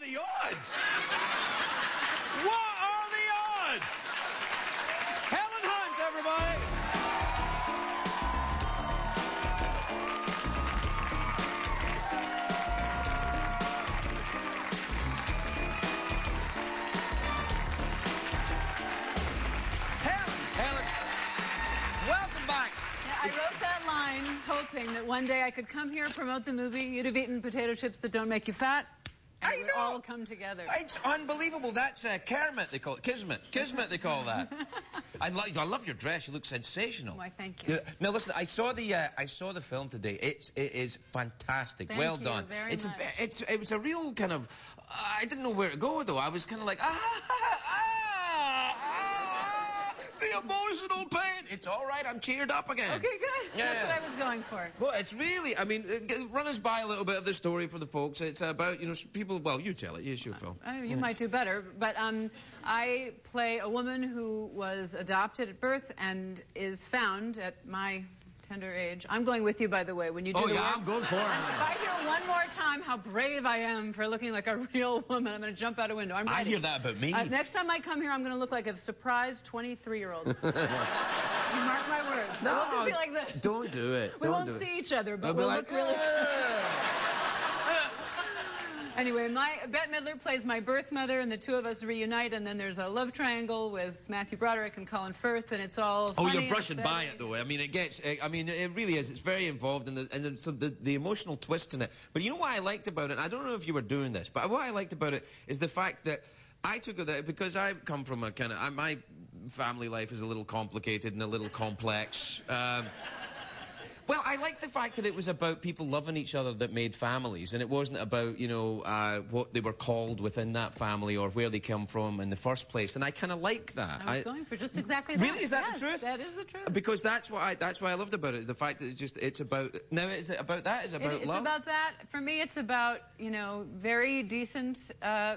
the odds? What are the odds? Helen Hunt, everybody! Helen, welcome back. Yeah, I wrote that line hoping that one day I could come here, promote the movie, you'd have eaten potato chips that don't make you fat, and it would all come together. It's unbelievable. That's Kermit, they call it. Kismet. Kismet, they call that. I love your dress. You look sensational. Why, thank you. Yeah. Now, listen, I saw the film today. It is fantastic. Thank well you done. very It's much. it was a real kind of. I didn't know where to go though. I was kind of like the emotional pain. It's all right. I'm cheered up again. Okay, good. Yeah. That's what I was going for. Well, it's really, I mean, run us by a little bit of the story for the folks. It's about, you know, people, well, you tell it. It's your film. You might do better, but I play a woman who was adopted at birth and is found at my tender age. I'm going with you, by the way, when you do the work. I'm going for it. If I hear one more time how brave I am for looking like a real woman, I'm going to jump out a window. I'm ready. I hear that about me. Next time I come here, I'm going to look like a surprised 23-year-old. You mark my words. No, we'll just be like this. Don't do it. We won't see each other, but we'll look really... Anyway, Bette Midler plays my birth mother, and the two of us reunite, and then there's a love triangle with Matthew Broderick and Colin Firth, and it's all funny. Oh, you're brushing by it, though. I mean, it gets... I mean, it really is. It's very involved, and the emotional twist in it. But you know what I liked about it? I don't know if you were doing this, but what I liked about it is the fact that I took it because I come from a kind of... my family life is a little complicated and a little complex. Well, I like the fact that it was about people loving each other that made families, and it wasn't about, you know, what they were called within that family or where they come from in the first place, and I kind of like that. I was going for just exactly that. Really? Is that the truth? That is the truth. Because that's what I loved about it, is the fact that it's about... Now, is it about that? Is it about love? It's about that. For me, it's about, you know, very decent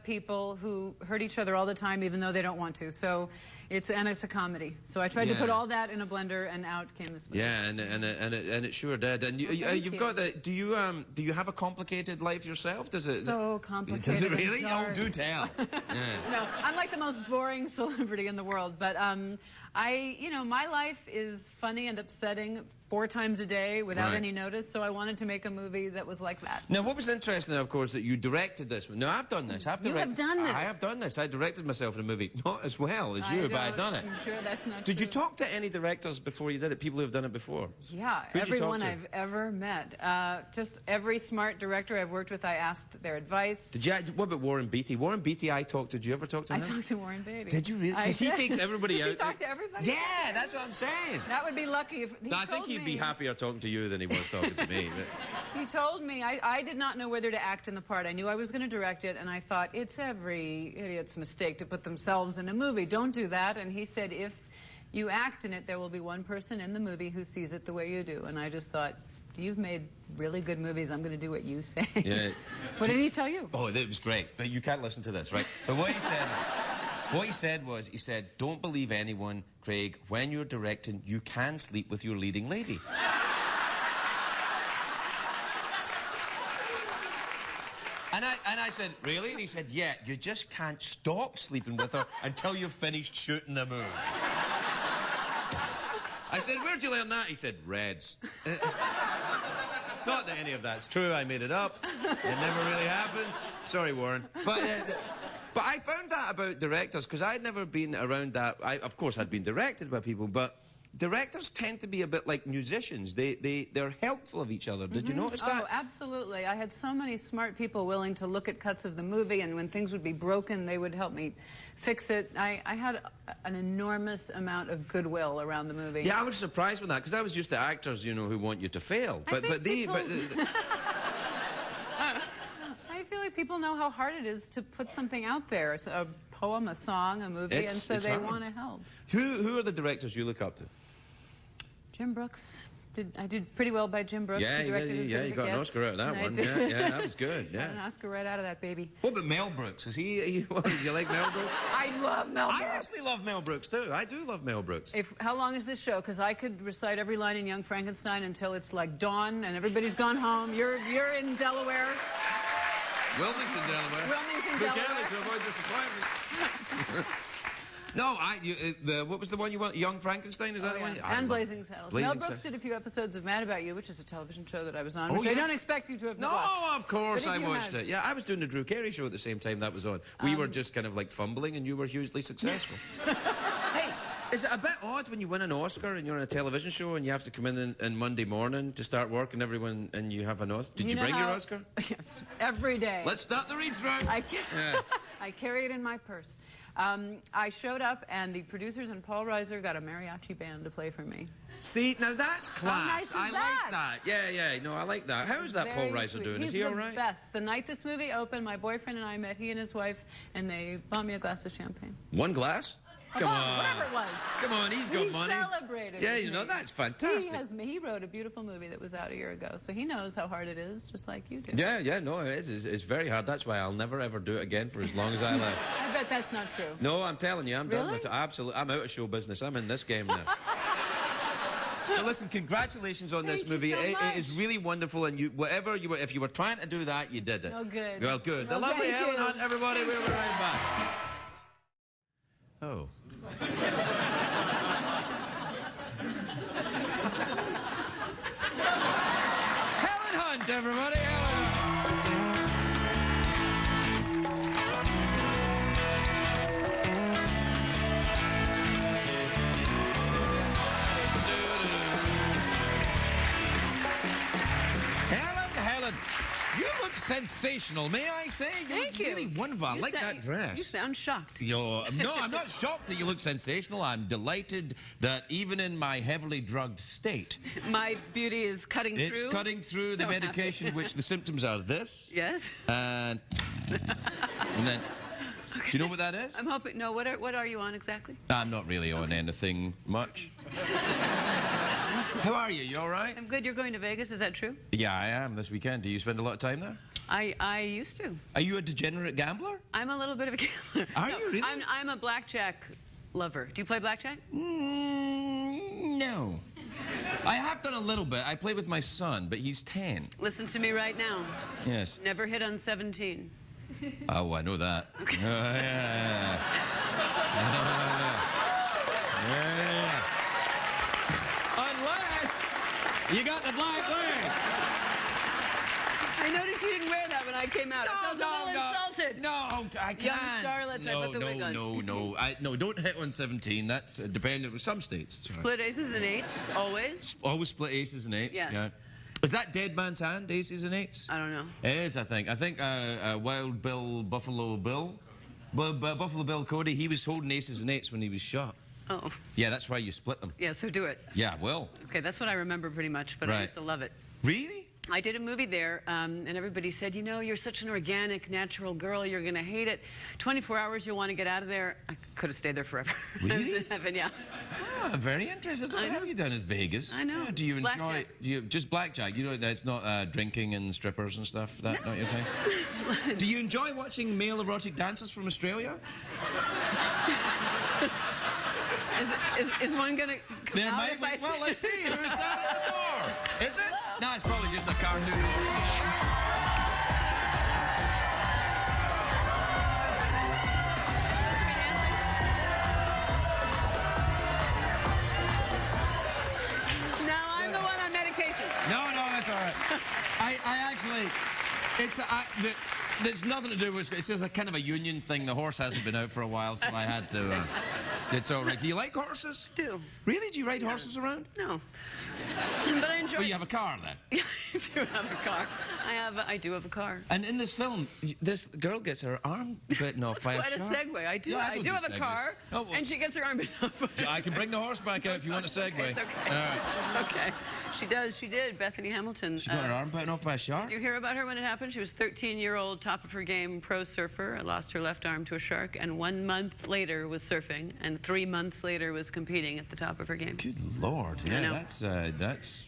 people who hurt each other all the time, even though they don't want to. So it's a comedy. So I tried to put all that in a blender, and out came this movie. Yeah, and it sure did. And you've got the... Do you have a complicated life yourself? Does it... So complicated. Does it really? Oh, do tell. Yeah. No, I'm like the most boring celebrity in the world, but you know, my life is funny and upsetting 4 times a day without any notice, so I wanted to make a movie that was like that. Now, what was interesting, of course, that you directed this one. No, I've done this. You have done this. I have done this. I directed myself in a movie. Not as well as you, but I've done it. I'm sure that's not Did true. you talk to any directors before you did it? People who have done it before? Yeah, everyone I've ever met. Just every smart director I've worked with, I asked their advice. Did you? What about Warren Beatty? Warren Beatty, I talked to. Did you ever talk to him? I talked to Warren Beatty. Did you really? Because he takes everybody out. Does he talk to everybody? Yeah, that's what I'm saying. That would be lucky if he I think he'd be happier talking to you than he was talking to me. But... He told me, I did not know whether to act in the part. I knew I was going to direct it, and I thought, it's every idiot's mistake to put themselves in a movie. Don't do that. And he said, if you act in it, there will be one person in the movie who sees it the way you do. And I just thought, you've made really good movies. I'm going to do what you say. Yeah. What did he tell you? Oh, it was great. But you can't listen to this, right? But what he said was, he said, don't believe anyone, Craig. When you're directing, you can sleep with your leading lady. And I said, really? And he said, yeah, you just can't stop sleeping with her until you've finished shooting the movie. I said, where'd you learn that? He said, Reds. Not that any of that's true, I made it up. It never really happened. Sorry, Warren. But I found that about directors, because I'd never been around that. Of course, I'd been directed by people, but directors tend to be a bit like musicians. They're helpful of each other. Did you notice that? Oh, absolutely. I had so many smart people willing to look at cuts of the movie, and when things would be broken, they would help me fix it. I had an enormous amount of goodwill around the movie. Yeah, I was surprised with that, because I was used to actors, you know, who want you to fail. I feel like people know how hard it is to put something out there. So a poem, a song, a movie, and so they want to help. Who are the directors you look up to? Jim Brooks. I did pretty well by Jim Brooks. Yeah, he directed as good as you it got an gets. Oscar out of that one. Yeah, that was good. Yeah, got an Oscar right out of that baby. What about Mel Brooks? Is he do you like Mel Brooks? I love Mel Brooks. I actually love Mel Brooks too. I do love Mel Brooks. How long is this show? Because I could recite every line in Young Frankenstein until it's like dawn and everybody's gone home. You're in Delaware. Wilmington, Delaware. Wilmington, Book Delaware. early to avoid disappointment. No, what was the one you want? Young Frankenstein, is that the one? And Blazing Saddles. Blazing Mel Brooks Saddles. did a few episodes of Mad About You, which is a television show that I was on, Oh, which I yes. don't expect you to have No, watched. of course But if I you watched had- it. Yeah, I was doing the Drew Carey show at the same time that was on. We were just kind of like fumbling and you were hugely successful. Hey, is it a bit odd when you win an Oscar and you're on a television show and you have to come in Monday morning to start work and everyone and you have an Oscar? Did you know bring your how- Oscar? Yes, every day. Let's start the read through. Yeah. I carry it in my purse. I showed up, and the producers and Paul Reiser got a mariachi band to play for me. See, now that's class. nice is I that? like that. Yeah. No, I like that. How is that Paul Very Reiser sweet. doing? He's Is he the all right? best. The night this movie opened, my boyfriend and I met, he and his wife, and they bought me a glass of champagne. One glass? Come on. Whatever it was. Come on, he's got He money. celebrated Yeah, with you know, me. that's fantastic. He wrote a beautiful movie that was out a year ago, so he knows how hard it is, just like you do. Yeah, no, it is. It's very hard. That's why I'll never, ever do it again for as long as I live. I bet that's not true. No, I'm telling you, I'm done Really? with it. Absolutely. I'm out of show business. I'm in this game now. But listen, congratulations on this Thank you movie. so It much. is really wonderful, and if you were trying to do that, you did it. Oh, good. Well, good. The Well, lovely thank Helen you. Hunt, everybody. We'll be right back. Oh. Helen Hunt, everybody. Helen Hunt. Helen, you look sensational, may I say? You Thank look you. really wonderful. I You like sa- that dress. You sound shocked. No, I'm not shocked that you look sensational. I'm delighted that even in my heavily drugged state, My beauty is cutting it's through. cutting through the So medication, happy. which the symptoms are this, Yes. and then. Do you know what that is? I'm hoping. No, what are you on exactly? I'm not really on anything much. How are you? You all right? I'm good. You're going to Vegas. Is that true? Yeah, I am this weekend. Do you spend a lot of time there? I used to. Are you a degenerate gambler? I'm a little bit of a gambler. Are you really? I'm a blackjack lover. Do you play blackjack? No. I have done a little bit. I play with my son, but he's 10. Listen to me right now. Yes. Never hit on 17. Oh, I know that. Okay. Yeah. Unless you got the black leg. I noticed you didn't wear that when I came out. I felt a little insulted. No, I can't. starlets, I put the wig on. No, don't hit on 17. That's dependent with some states. Sorry. Split aces and eights, always. Always split aces and eights. Yes. Yeah. Is that Dead Man's Hand, aces and eights? I don't know. It is, I think. I think Wild Bill, Buffalo Bill, Buffalo Bill Cody, he was holding aces and eights when he was shot. Oh, Yeah, that's why you split them. yeah, so do it. Yeah, well. Okay, that's what I remember pretty much, but I Right. used to love it. Really? I did a movie there, and everybody said, you know, you're such an organic, natural girl, you're going to hate it. 24 hours, you'll want to get out of there. I could have stayed there forever. I was Really? in heaven, yeah. Ah, very interesting. What I have know. you done in Vegas? I know. Yeah, do you enjoy Blackjack. just blackjack? You know, it's not drinking and strippers and stuff. That not your thing. Do you enjoy watching male erotic dancers from Australia? Is one going to come There out might if be. I Well, say- let's see who's down at the door. Is it? No, it's probably just a cartoon. No, I'm the one on medication. No, that's all right. I actually, there's nothing to do with it's just a kind of a union thing. The horse hasn't been out for a while, so I had to. It's all right. Do you like horses? Do. Really? Do you ride horses around? No. But I enjoy Well, you have a car then. Yeah, I do have a car. I do have a car. And in this film, this girl gets her arm bitten off by a Quite a shark. segue. I do. Yeah, I don't do have a segues. car, Oh, well. and she gets her arm bitten off. I can bring the horse back out if you want a segue. It's okay. All right. It's okay. She does. She did. Bethany Hamilton. She got her arm bitten off by a shark? Did you hear about her when it happened? She was 13-year-old, top of her game, pro surfer. Lost her left arm to a shark, and 1 month later was surfing, and 3 months later was competing at the top of her game. Good Lord. I Yeah, know. that's...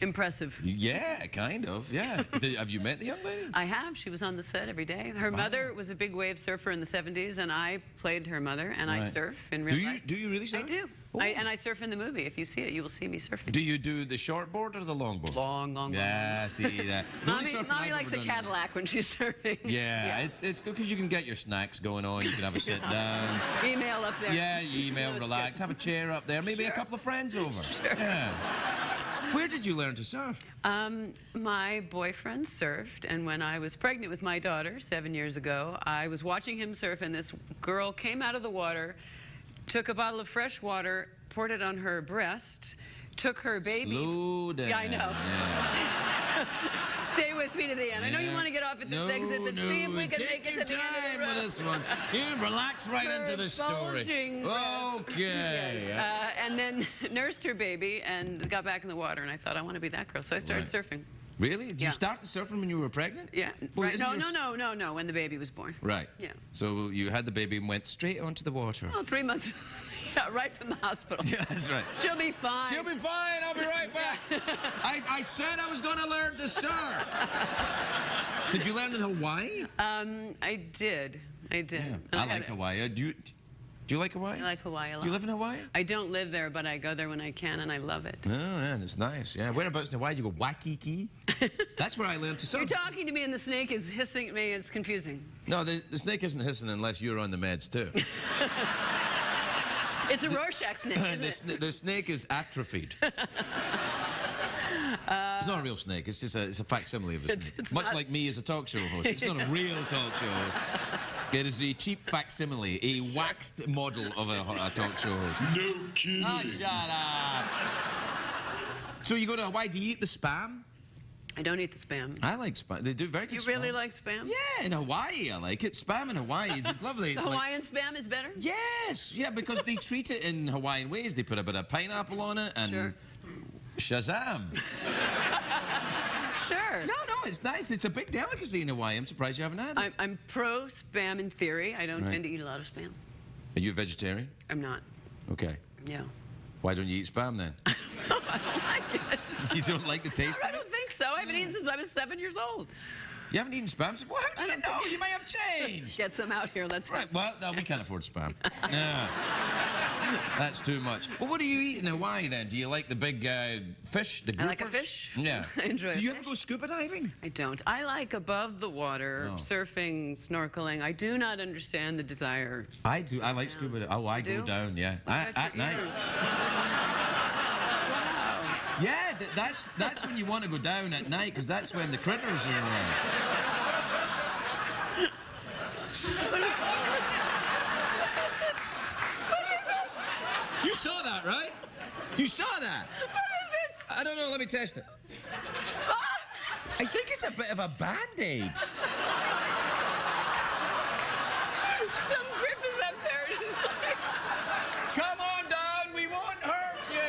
Impressive. Yeah, kind of, yeah. Have you met the young lady? I have. She was on the set every day. Her mother was a big wave surfer in the 70s, and I played her mother, and I Right. surf in real life. Do you really surf? I do. And I surf in the movie. If you see it, you will see me surfing. Do you do the short board or the long board? Long. Yeah, see that. Mommy likes a Cadillac when she's surfing. Yeah, it's good because you can get your snacks going on. You can have a sit down. Email up there. Yeah, you email, relax, have a chair up there, maybe a couple of friends over. Sure. Yeah. Where did you learn to surf? My boyfriend surfed, and when I was pregnant with my daughter 7 years ago, I was watching him surf, and this girl came out of the water, took a bottle of fresh water, poured it on her breast, took her baby. Slow down. Yeah, I know. Yeah. Stay with me to the end. I know you want to get off at this exit, but see if we can make it to the end of the road. With this one. You relax right into the story. Okay. Yes. And then nursed her baby and got back in the water, and I thought, I want to be that girl. So I started surfing. Really? Did you start surfing when you were pregnant? Yeah. Well, right. No, when the baby was born. Right. Yeah. So you had the baby and went straight onto the water. Oh, 3 months. Yeah, right from the hospital. Yeah, that's right. She'll be fine. She'll be fine. I'll be right back. I said I was going to learn to surf. Did you learn in Hawaii? I did. Yeah. I like Hawaii. Do you like Hawaii? I like Hawaii a lot. Do you live in Hawaii? I don't live there, but I go there when I can, and I love it. Oh, yeah, that's nice. Yeah. Whereabouts in Hawaii? Do you go Waikiki? That's where I learned to surf. You're talking to me, and the snake is hissing at me. It's confusing. No, the snake isn't hissing unless you're on the meds, too. It's a Rorschach snake, isn't it? The snake is atrophied. It's not a real snake. It's just a facsimile of a snake. It's Much not... like me as a talk show host. It's not a real talk show host. It is a cheap facsimile, a waxed model of a talk show host. No kidding. Oh, shut up. So you go to Hawaii, do you eat the spam? I don't eat the spam. I like spam. They do very good spam. You really like spam? Yeah, in Hawaii I like it. Spam in Hawaii it's lovely. It's Hawaiian spam is better? Yes, yeah, because they treat it in Hawaiian ways. They put a bit of pineapple on it and Shazam. Sure. No, it's nice. It's a big delicacy in Hawaii. I'm surprised you haven't had it. I'm pro spam in theory. I don't tend to eat a lot of spam. Are you a vegetarian? I'm not. Okay. Yeah. Why don't you eat spam then? I don't like it. You don't like the taste of it? I don't think so. I haven't eaten since I was 7 years old. You haven't eaten spam? Well, how do you know? You may have changed. Get some out here. Let's. Right. Well, no, we can't afford spam. No. That's too much. Well, what do you eat in Hawaii then? Do you like the big fish, the groupers? I like a fish. Yeah. I enjoy Do you ever go scuba diving? I don't. I like above the water, surfing, snorkeling. I do not understand the desire. I do. I like scuba diving. Oh, I go down, yeah. At night. Yeah, that's when you want to go down at night, because that's when the critters are around. You saw that, right? You saw that? What is it? I don't know. Let me test it. I think it's a bit of a Band-Aid. Some grip is up there. It's like... Come on down. We won't hurt you.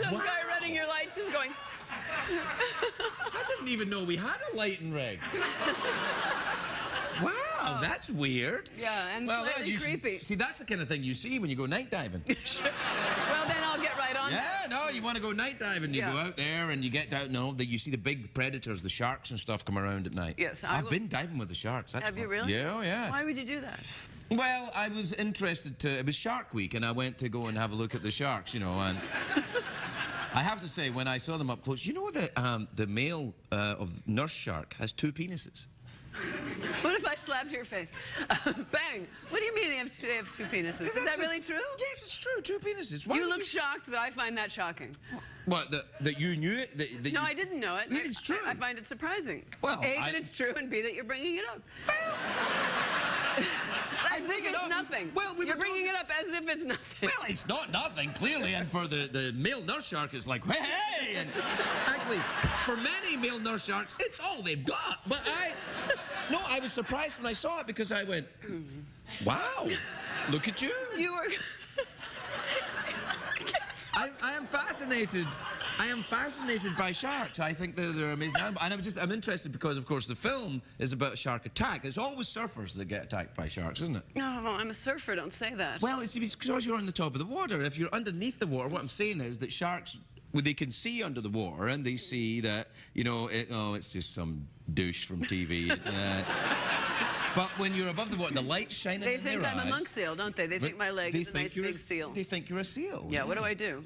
Some guy running your lights is going... I didn't even know we had a lighting rig. Wow, that's weird. Yeah, and slightly creepy. See, that's the kind of thing you see when you go night diving. Sure. Well, then I'll get right on. Yeah, no, you want to go night diving. You go out there and you get down. No, you see the big predators, the sharks and stuff, come around at night. Yes, I've been diving with the sharks. That's Have fun. you really? Yeah, oh, yeah. Why would you do that? Well, I was interested to. It was Shark Week, and I went to go and have a look at the sharks. You know, and I have to say, when I saw them up close, you know that the male of nurse shark has 2 penises. What if I slapped your face? Bang! What do you mean they have 2 penises? Is that really true? Yes, it's true. 2 penises. Why You look shocked that I find that shocking. What, that you knew it? No, I didn't know it. Yeah, it's true. I find it surprising. Well, A, that it's true, and B, that you're bringing it up. As if it's nothing. Well, you're bringing it up as if it's nothing. Well, it's not nothing, clearly, and for the male nurse shark, it's like, hey! And actually, for many male nurse sharks, it's all they've got. But I was surprised when I saw it, because I went, wow, look at you. You were... I am fascinated. I am fascinated by sharks. I think they're amazing animals. And I'm interested because, of course, the film is about a shark attack. It's always surfers that get attacked by sharks, isn't it? Oh, well, I'm a surfer. Don't say that. Well, it's because you're on the top of the water. If you're underneath the water, what I'm saying is that sharks, well, they can see under the water, and they see that, you know, it's just some douche from TV. But when you're above the water, the light's shining They in their think I'm a eyes. monk seal, don't they? They think my leg is a nice big seal. They think you're a seal. Yeah, what do I do?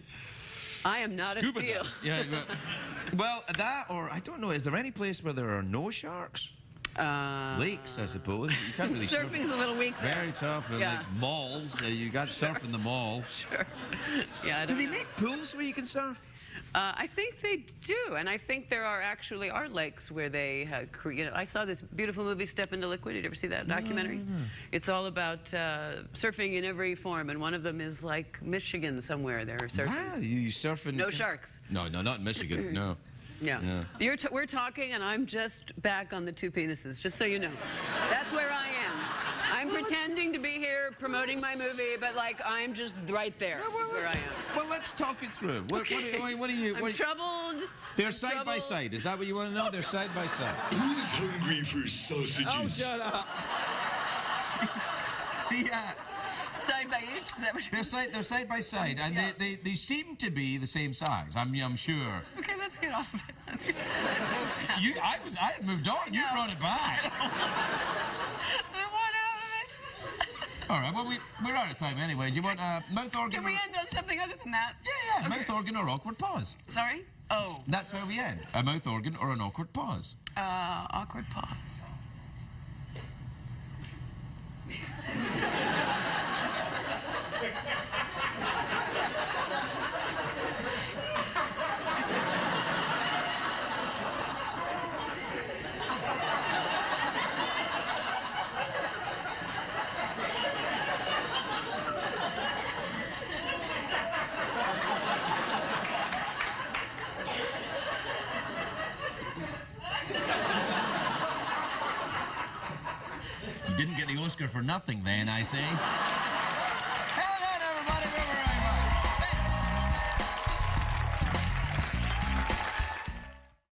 I am not Scuba a seal. dive. Yeah, well, that or, I don't know, is there any place where there are no sharks? Lakes, I suppose. But you can't really surf. Surfing's a little weak there. Very tough. And Yeah. like malls, you got to surf in the mall. Sure. Yeah, I Do don't they know. make pools where you can surf? I think they do, and I think there are actually lakes where they I saw this beautiful movie, Step Into Liquid. Did you ever see that documentary? No. It's all about surfing in every form, and one of them is like Michigan somewhere. They're surfing. Wow, you surfing? No sharks. No, not in Michigan. No. Yeah. We're talking, and I'm just back on the two penises, just so you know. That's where I am. I'm pretending to be here promoting my movie, but like I'm just right there. Is where I am. Well, let's talk it through. What are you? I'm troubled. They're side by side. Is that what you want to know? They're side by side. Who's hungry for sausages? Oh, shut up. Side by each? Is that what They're side by side, and they seem to be the same size. I'm sure. Okay, let's get off of it. I had moved on. You brought it back. I want out of it. All right. Well, we're out of time anyway. Do you want a mouth organ? Can we end on something other than that? Yeah. Okay. Mouth organ or awkward pause. Sorry? Oh. That's how we end. A mouth organ or an awkward pause. Awkward pause. You didn't get the Oscar for nothing then, I say.